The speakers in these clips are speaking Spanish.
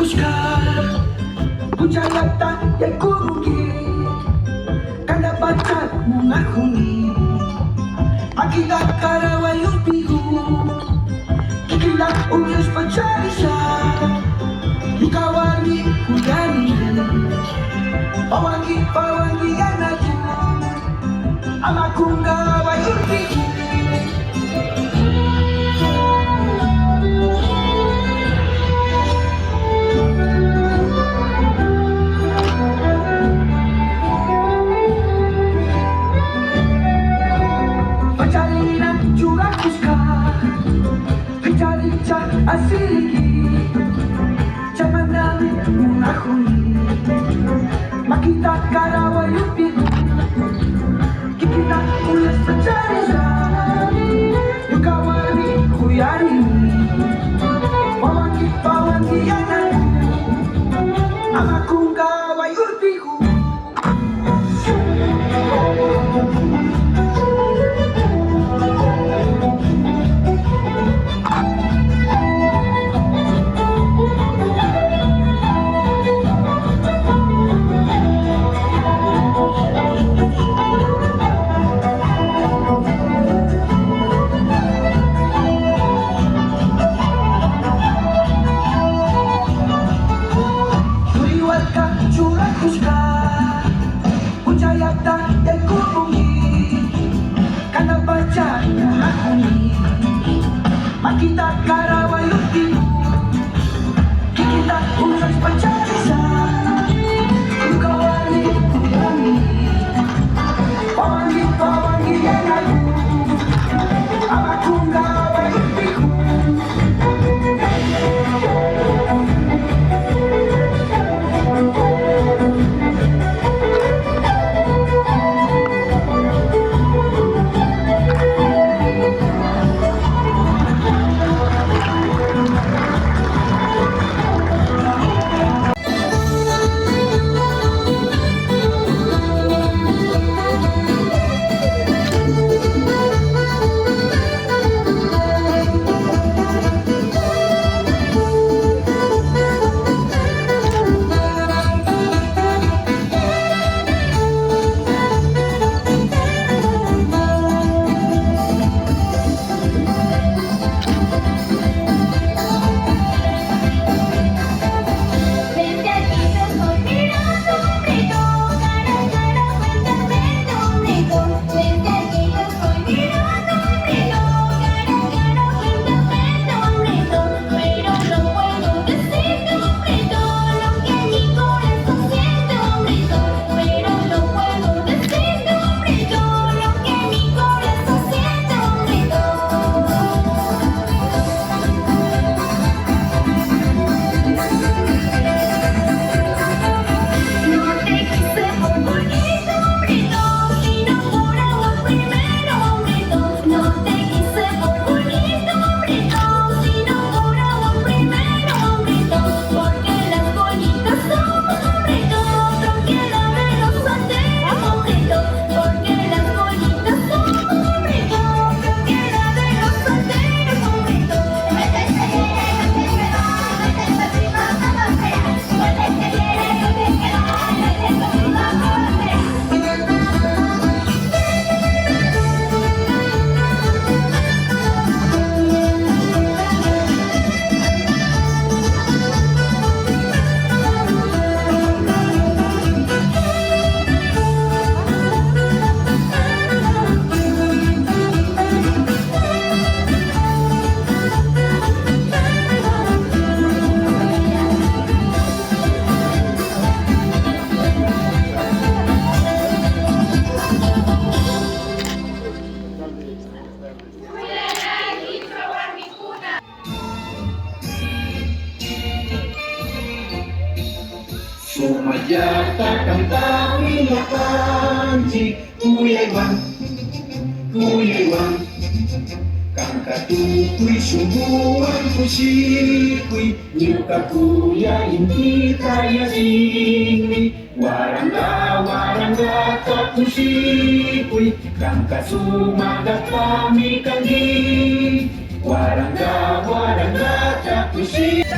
buscar Bujalata ya kurugi Kada baca mungahuni Akila karawa yung pihu Kikila unyos pacharisa Lukawani kudani Pawangi anaju Amakunga wa yung pihu Asili Jangan namin mengakui Makita karawa yung pilu Kikita ulas pencari Yung kawali kuyari Pawangi anak Ang akong gawa yung pilu Makita karawa yung pilu Kikita usas pacarisa Yung kawali kuyani Pawangi yan ako Ang akong gawa yung pilu Sumayata kang tawin na panji Kuya Iwan Kang katukoy sumbuan ko sikoy Niyo ka kuya hindi kaya singwi Warangga ka kusikoy Kang kasumagat kami kanggi Warangga ka kusikoy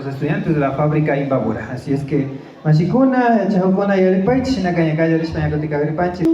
los estudiantes de la fábrica Imbabura. Así es que, Mashikuna, Chahukuna Yoripach, Shinakanyaka Yorishmaya Kotika Yoripanchi.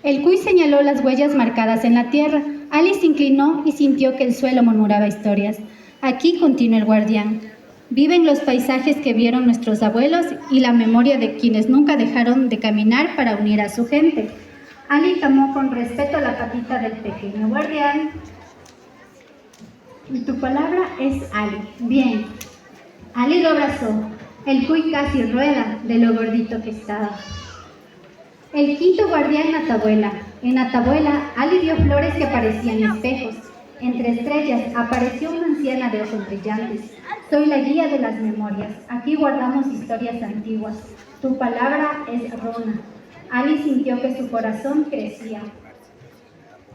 El cuy señaló las huellas marcadas en la tierra. Alice se inclinó y sintió que el suelo murmuraba historias. Aquí, continuó el guardián, viven los paisajes que vieron nuestros abuelos y la memoria de quienes nunca dejaron de caminar para unir a su gente. Ali tomó con respeto la patita del pequeño guardián. Y tu palabra es Ali. Bien. Ali lo abrazó. El cuy casi rueda de lo gordito que estaba. El quinto guardián, Atabuela. En Atabuela, Ali vio flores que parecían espejos. Entre estrellas apareció una anciana de ojos brillantes. Soy la guía de las memorias. Aquí guardamos historias antiguas. Tu palabra es Rona. Ali sintió que su corazón crecía.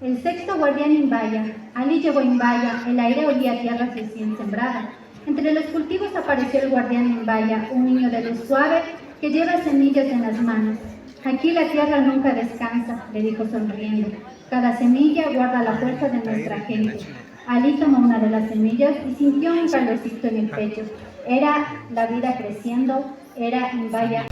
El sexto guardián Imbaya. Ali llegó a Imbaya, el aire olía a tierra recién sembrada. Entre los cultivos apareció el guardián Imbaya, un niño de luz suave que lleva semillas en las manos. Aquí la tierra nunca descansa, le dijo sonriendo. Cada semilla guarda la fuerza de nuestra gente. Ali tomó una de las semillas y sintió un calorcito en el pecho. Era la vida creciendo, era Imbaya.